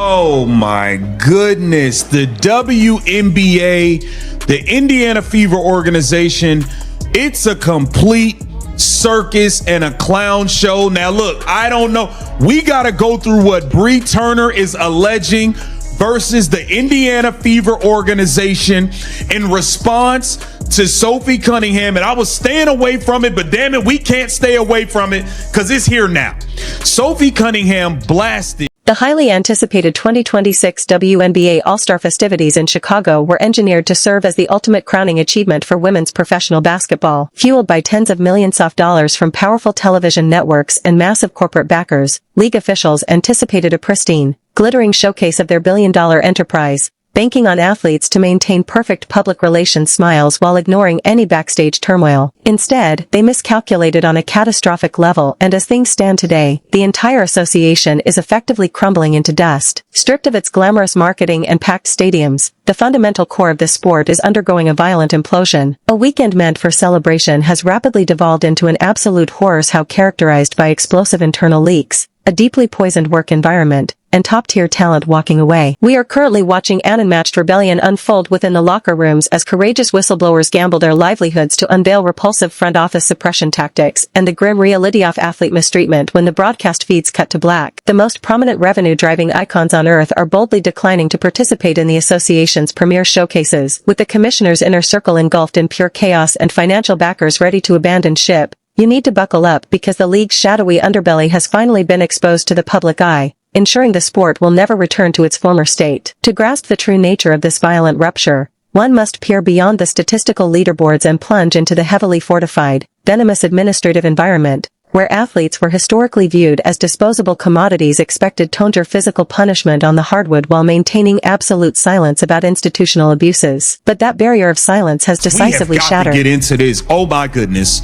Oh my goodness. The WNBA, the Indiana Fever organization, it's a complete circus and a clown show. Now, look, I don't know. We got to go through what Bree Turner is alleging versus the Indiana Fever organization in response to Sophie Cunningham. And I was staying away from it, but damn it, we can't stay away from it because it's here now. Sophie Cunningham blasted. The highly anticipated 2026 WNBA All-Star festivities in Chicago were engineered to serve as the ultimate crowning achievement for women's professional basketball. Fueled by tens of millions of dollars from powerful television networks and massive corporate backers, league officials anticipated a pristine, glittering showcase of their billion-dollar enterprise, banking on athletes to maintain perfect public relations smiles while ignoring any backstage turmoil. Instead, they miscalculated on a catastrophic level, and as things stand today, the entire association is effectively crumbling into dust. Stripped of its glamorous marketing and packed stadiums, the fundamental core of this sport is undergoing a violent implosion. A weekend meant for celebration has rapidly devolved into an absolute horror's how, characterized by explosive internal leaks, a deeply poisoned work environment, and top-tier talent walking away. We are currently watching an unmatched rebellion unfold within the locker rooms as courageous whistleblowers gamble their livelihoods to unveil repulsive front office suppression tactics and the grim reality of athlete mistreatment when the broadcast feeds cut to black. The most prominent revenue-driving icons on earth are boldly declining to participate in the association's premier showcases, with the commissioner's inner circle engulfed in pure chaos and financial backers ready to abandon ship. You need to buckle up because the league's shadowy underbelly has finally been exposed to the public eye, ensuring the sport will never return to its former state. To grasp the true nature of this violent rupture, one must peer beyond the statistical leaderboards and plunge into the heavily fortified, venomous administrative environment, where athletes were historically viewed as disposable commodities expected to endure physical punishment on the hardwood while maintaining absolute silence about institutional abuses. But that barrier of silence has decisively shattered. We have got to get into this. Oh my goodness.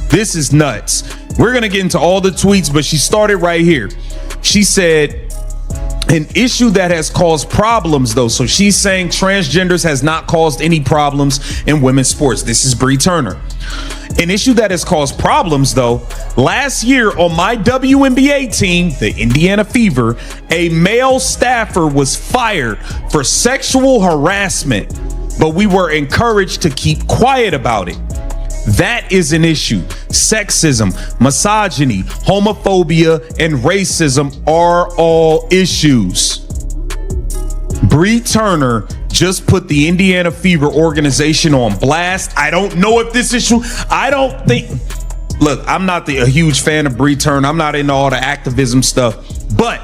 This is nuts. We're going to get into all the tweets, but she started right here. She said, an issue that has caused problems, though. So she's saying transgenders has not caused any problems in women's sports. This is Bree Turner. An issue that has caused problems, though. Last year on my WNBA team, the Indiana Fever, a male staffer was fired for sexual harassment, but we were encouraged to keep quiet about it. That is an issue. Sexism, misogyny, homophobia, and racism are all issues. Bree Turner just put the Indiana Fever organization on blast. I don't know if this is true. I don't think... Look, I'm not a huge fan of Bree Turner. I'm not into all the activism stuff. But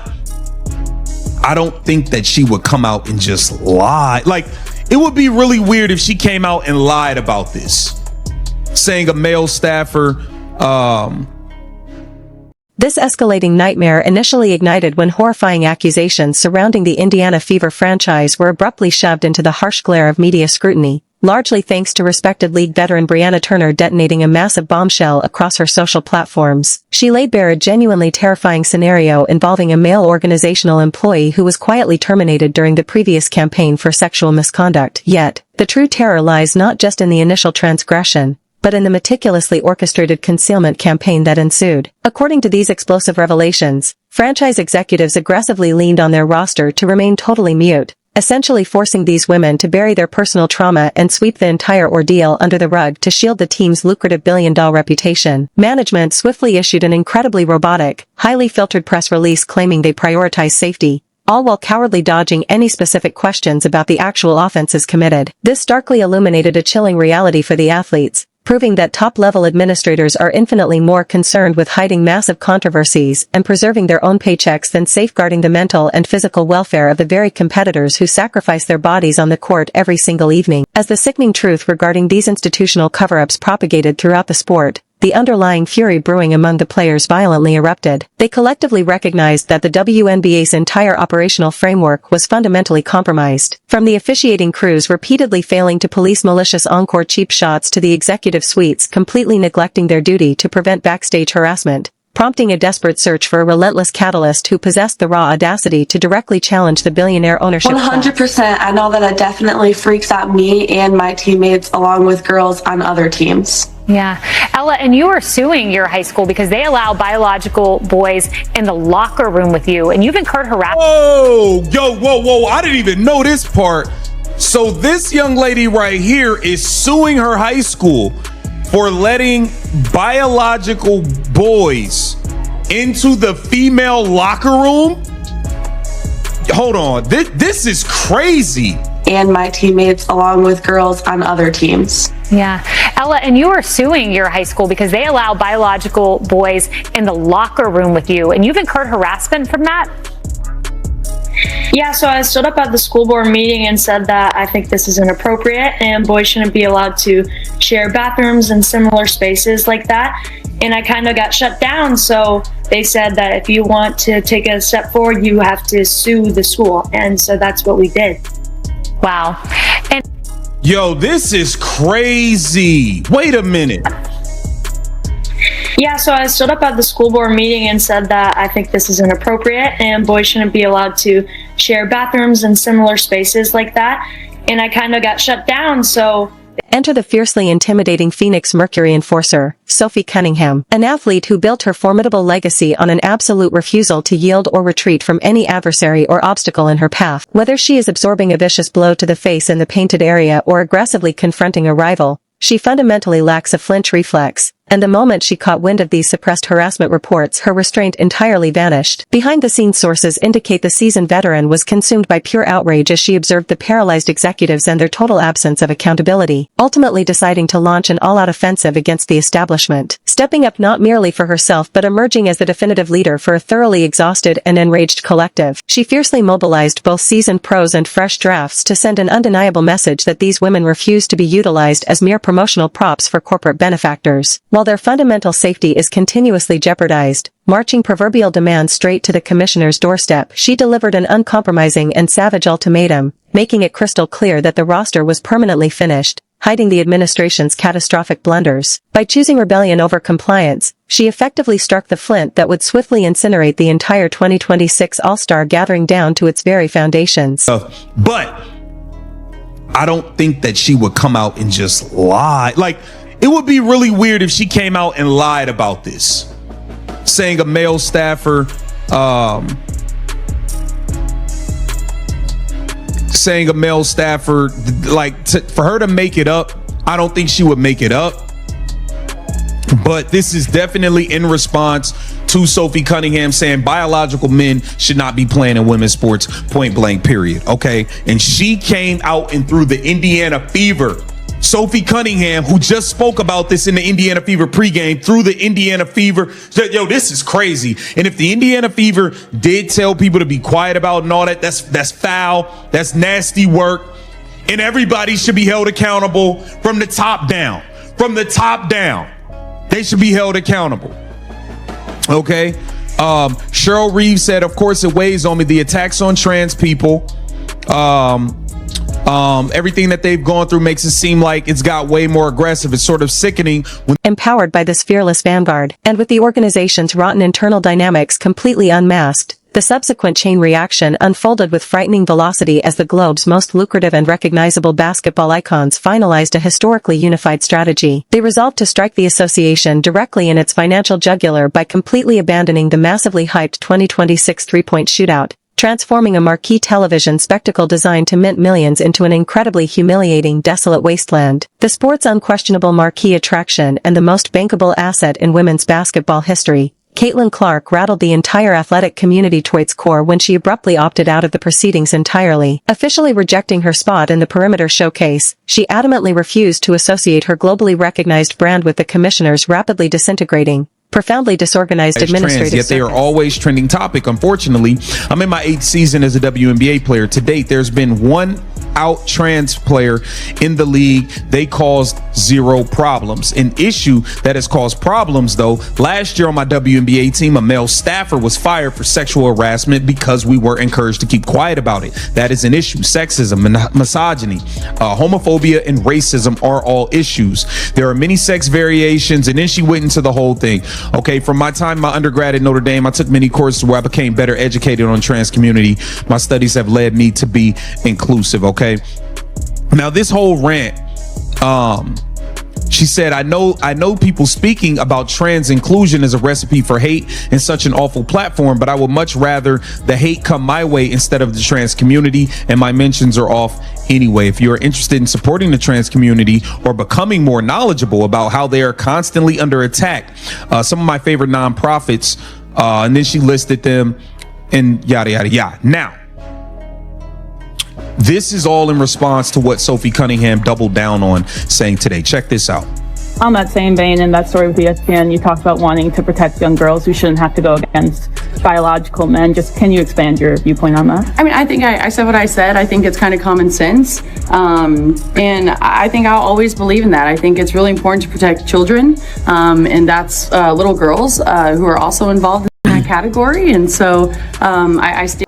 I don't think that she would come out and just lie. Like, it would be really weird if she came out and lied about this, saying a male staffer. This escalating nightmare initially ignited when horrifying accusations surrounding the Indiana Fever franchise were abruptly shoved into the harsh glare of media scrutiny, largely thanks to respected league veteran Breonna Turner detonating a massive bombshell across her social platforms. She laid bare a genuinely terrifying scenario involving a male organizational employee who was quietly terminated during the previous campaign for sexual misconduct. Yet, the true terror lies not just in the initial transgression, but in the meticulously orchestrated concealment campaign that ensued. According to these explosive revelations, franchise executives aggressively leaned on their roster to remain totally mute, essentially forcing these women to bury their personal trauma and sweep the entire ordeal under the rug to shield the team's lucrative billion-dollar reputation. Management swiftly issued an incredibly robotic, highly filtered press release claiming they prioritize safety, all while cowardly dodging any specific questions about the actual offenses committed. This starkly illuminated a chilling reality for the athletes, proving that top-level administrators are infinitely more concerned with hiding massive controversies and preserving their own paychecks than safeguarding the mental and physical welfare of the very competitors who sacrifice their bodies on the court every single evening. As the sickening truth regarding these institutional cover-ups propagated throughout the sport, the underlying fury brewing among the players violently erupted. They collectively recognized that the WNBA's entire operational framework was fundamentally compromised. From the officiating crews repeatedly failing to police malicious encore cheap shots to the executive suites completely neglecting their duty to prevent backstage harassment, prompting a desperate search for a relentless catalyst who possessed the raw audacity to directly challenge the billionaire ownership. 100%. I know that it definitely freaks out me and my teammates along with girls on other teams. Yeah. Ella, and you are suing your high school because they allow biological boys in the locker room with you, and you've incurred harassment. Oh, whoa. I didn't even know this part. So this young lady right here is suing her high school for letting biological boys into the female locker room. Hold on. This is crazy. And my teammates along with girls on other teams. Yeah. Ella, and you are suing your high school because they allow biological boys in the locker room with you, and you've incurred harassment from that? Yeah, so I stood up at the school board meeting and said that I think this is inappropriate and boys shouldn't be allowed to share bathrooms and similar spaces like that. And I kind of got shut down, so they said that if you want to take a step forward, you have to sue the school. And so that's what we did. Wow. And yo, this is crazy. Wait a minute. Yeah, so I stood up at the school board meeting and said that I think this is inappropriate and boys shouldn't be allowed to share bathrooms and similar spaces like that. And I kind of got shut down, so... Enter the fiercely intimidating Phoenix Mercury enforcer, Sophie Cunningham, an athlete who built her formidable legacy on an absolute refusal to yield or retreat from any adversary or obstacle in her path. Whether she is absorbing a vicious blow to the face in the painted area or aggressively confronting a rival, she fundamentally lacks a flinch reflex, and the moment she caught wind of these suppressed harassment reports, her restraint entirely vanished. Behind-the-scenes sources indicate the seasoned veteran was consumed by pure outrage as she observed the paralyzed executives and their total absence of accountability, ultimately deciding to launch an all-out offensive against the establishment, stepping up not merely for herself but emerging as the definitive leader for a thoroughly exhausted and enraged collective. She fiercely mobilized both seasoned pros and fresh drafts to send an undeniable message that these women refuse to be utilized as mere promotional props for corporate benefactors. While their fundamental safety is continuously jeopardized, marching proverbial demands straight to the commissioner's doorstep, she delivered an uncompromising and savage ultimatum, making it crystal clear that the roster was permanently finished, hiding the administration's catastrophic blunders. By choosing rebellion over compliance, she effectively struck the flint that would swiftly incinerate the entire 2026 All-Star gathering down to its very foundations. But I don't think that she would come out and just lie. Like, it would be really weird if she came out and lied about this, saying a male staffer, for her to make it up. I don't think she would make it up, but this is definitely in response to Sophie Cunningham saying biological men should not be playing in women's sports, point blank, period. Okay. And she came out and threw the Indiana Fever. Sophie Cunningham, who just spoke about this in the Indiana Fever pregame, through the Indiana Fever, said, yo, this is crazy. And if the Indiana Fever did tell people to be quiet about and all that, that's foul, that's nasty work, and everybody should be held accountable from the top down. From the top down, they should be held accountable. Okay. Cheryl Reeves said, of course it weighs on me, the attacks on trans people, everything that they've gone through makes it seem like it's got way more aggressive. It's sort of sickening. Empowered by this fearless vanguard, and with the organization's rotten internal dynamics completely unmasked, the subsequent chain reaction unfolded with frightening velocity as the globe's most lucrative and recognizable basketball icons finalized a historically unified strategy. They resolved to strike the association directly in its financial jugular by completely abandoning the massively hyped 2026 three-point shootout, transforming a marquee television spectacle designed to mint millions into an incredibly humiliating, desolate wasteland. The sport's unquestionable marquee attraction and the most bankable asset in women's basketball history, Caitlin Clark rattled the entire athletic community to its core when she abruptly opted out of the proceedings entirely. Officially rejecting her spot in the perimeter showcase, she adamantly refused to associate her globally recognized brand with the commissioner's rapidly disintegrating, profoundly disorganized administrative yet they are always trending topic. Unfortunately, I'm in my 8th season as a WNBA player. To date, there's been one out trans player in the league. They caused 0 problems. An issue that has caused problems, though, last year on my WNBA team, a male staffer was fired for sexual harassment because we were encouraged to keep quiet about it. That is an issue. Sexism, misogyny, homophobia, and racism are all issues. There are many sex variations, and then she went into the whole thing. Okay, from my time, my undergrad at Notre Dame, I took many courses where I became better educated on trans community. My studies have led me to be inclusive. Okay, now this whole rant, She said, I know people speaking about trans inclusion as a recipe for hate and such an awful platform, but I would much rather the hate come my way instead of the trans community, and my mentions are off anyway. If you're interested in supporting the trans community or becoming more knowledgeable about how they are constantly under attack, some of my favorite nonprofits, and then she listed them and yada, yada, yada. Now, this is all in response to what Sophie Cunningham doubled down on saying today. Check this out. On that same vein, in that story with ESPN, you talked about wanting to protect young girls who shouldn't have to go against biological men. Just can you expand your viewpoint on that? I mean, I think I said what I said. I think it's kind of common sense. And I think I'll always believe in that. I think it's really important to protect children. And that's little girls who are also involved in that category. And so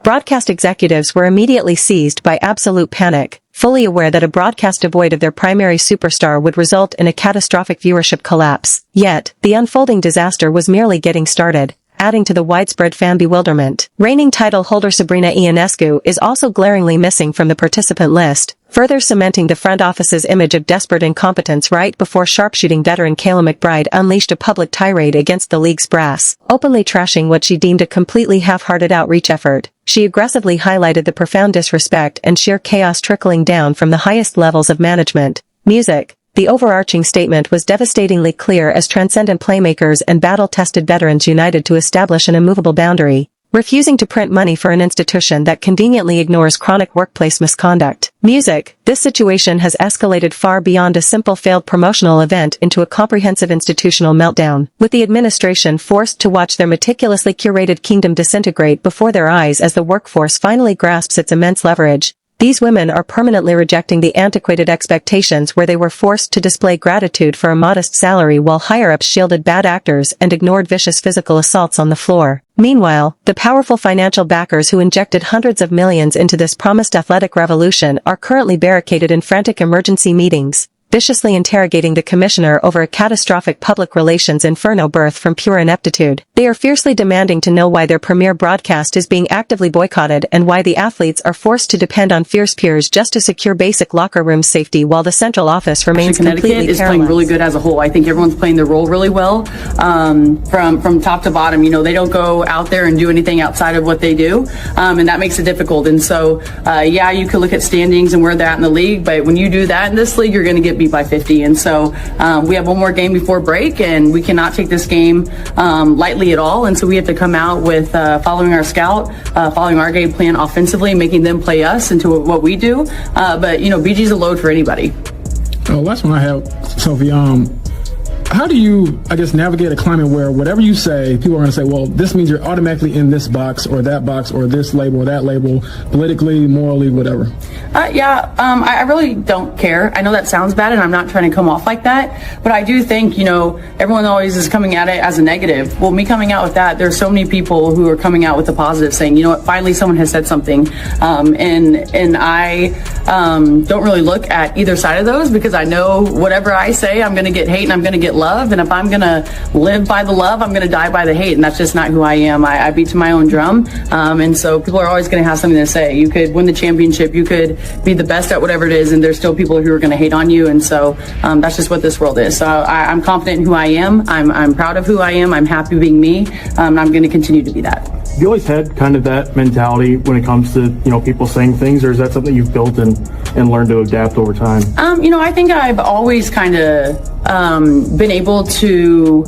Broadcast executives were immediately seized by absolute panic, fully aware that a broadcast devoid of their primary superstar would result in a catastrophic viewership collapse. Yet, the unfolding disaster was merely getting started, adding to the widespread fan bewilderment. Reigning title holder Sabrina Ionescu is also glaringly missing from the participant list, further cementing the front office's image of desperate incompetence right before sharpshooting veteran Kayla McBride unleashed a public tirade against the league's brass, openly trashing what she deemed a completely half-hearted outreach effort. She aggressively highlighted the profound disrespect and sheer chaos trickling down from the highest levels of management. Music. The overarching statement was devastatingly clear as transcendent playmakers and battle-tested veterans united to establish an immovable boundary, refusing to print money for an institution that conveniently ignores chronic workplace misconduct. Music. This situation has escalated far beyond a simple failed promotional event into a comprehensive institutional meltdown, with the administration forced to watch their meticulously curated kingdom disintegrate before their eyes as the workforce finally grasps its immense leverage. These women are permanently rejecting the antiquated expectations where they were forced to display gratitude for a modest salary while higher-ups shielded bad actors and ignored vicious physical assaults on the floor. Meanwhile, the powerful financial backers who injected hundreds of millions into this promised athletic revolution are currently barricaded in frantic emergency meetings, viciously interrogating the commissioner over a catastrophic public relations inferno birthed from pure ineptitude. They are fiercely demanding to know why their premier broadcast is being actively boycotted and why the athletes are forced to depend on fierce peers just to secure basic locker room safety while the central office remains completely paralyzed. Connecticut is playing really good as a whole. I think everyone's playing their role really well, from top to bottom. You know, they don't go out there and do anything outside of what they do, and that makes it difficult. And so, yeah, you could look at standings and where they're at in the league, but when you do that in this league, you're going to get beat by 50. And so we have one more game before break, and we cannot take this game lightly at all. And so we have to come out with following our scout, following our game plan offensively, making them play us into what we do. But, you know, BG's a load for anybody. Last one I have, Sophie. How do you, I guess, navigate a climate where whatever you say, people are going to say, well, this means you're automatically in this box or this label or that label, politically, morally, whatever? I really don't care. I know that sounds bad, and I'm not trying to come off like that, but I do think, you know, everyone always is coming at it as a negative. Well, me coming out with that, there's so many people who are coming out with the positive, saying, you know what, finally someone has said something, and I don't really look at either side of those, because I know whatever I say, I'm going to get hate and I'm going to get love, and if I'm going to live by the love, I'm going to die by the hate, and that's just not who I am. I beat to my own drum, and so people are always going to have something to say. You could win the championship, you could be the best at whatever it is, and there's still people who are going to hate on you, and so that's just what this world is. So I'm confident in who I am. I'm proud of who I am. I'm happy being me, and I'm going to continue to be that. You always had kind of that mentality when it comes to, you know, people saying things, or is that something you've built and learned to adapt over time? You know, I think I've always kind of been able to,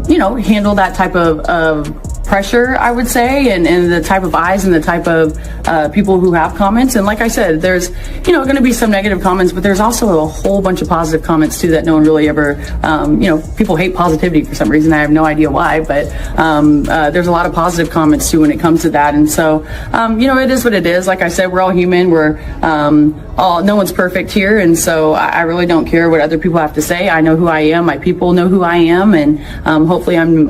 you know, handle that type of pressure, I would say, and the type of eyes and the type of people who have comments. And like I said, there's, you know, going to be some negative comments, but there's also a whole bunch of positive comments too that no one really ever, you know, people hate positivity for some reason. I have no idea why, but there's a lot of positive comments too when it comes to that. And so, you know, it is what it is. Like I said, we're all human. We're no one's perfect here, and so I really don't care what other people have to say. I know who I am. My people know who I am, and hopefully I'm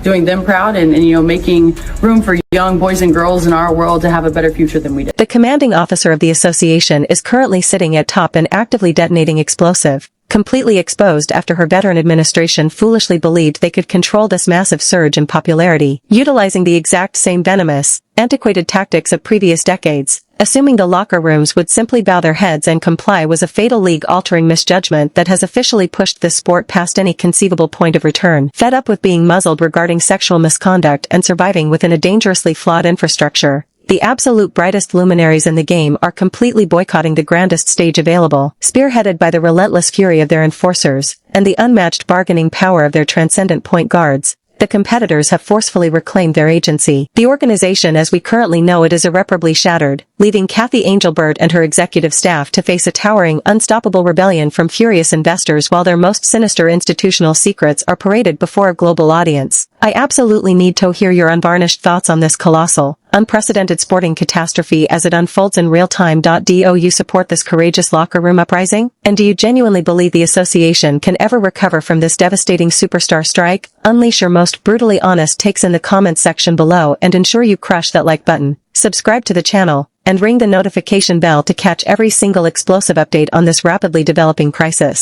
doing them proud and you know, making room for young boys and girls in our world to have a better future than we did. The commanding officer of the association is currently sitting at top and actively detonating explosive, completely exposed after her veteran administration foolishly believed they could control this massive surge in popularity, utilizing the exact same venomous, antiquated tactics of previous decades. Assuming the locker rooms would simply bow their heads and comply was a fatal league-altering misjudgment that has officially pushed this sport past any conceivable point of return. Fed up with being muzzled regarding sexual misconduct and surviving within a dangerously flawed infrastructure, the absolute brightest luminaries in the game are completely boycotting the grandest stage available. Spearheaded by the relentless fury of their enforcers, and the unmatched bargaining power of their transcendent point guards, the competitors have forcefully reclaimed their agency. The organization as we currently know it is irreparably shattered, leaving Kathy Angelbert and her executive staff to face a towering, unstoppable rebellion from furious investors while their most sinister institutional secrets are paraded before a global audience. I absolutely need to hear your unvarnished thoughts on this colossal, unprecedented sporting catastrophe as it unfolds in real time. Do you support this courageous locker room uprising? And do you genuinely believe the association can ever recover from this devastating superstar strike? Unleash your most brutally honest takes in the comments section below and ensure you crush that like button, subscribe to the channel, and ring the notification bell to catch every single explosive update on this rapidly developing crisis.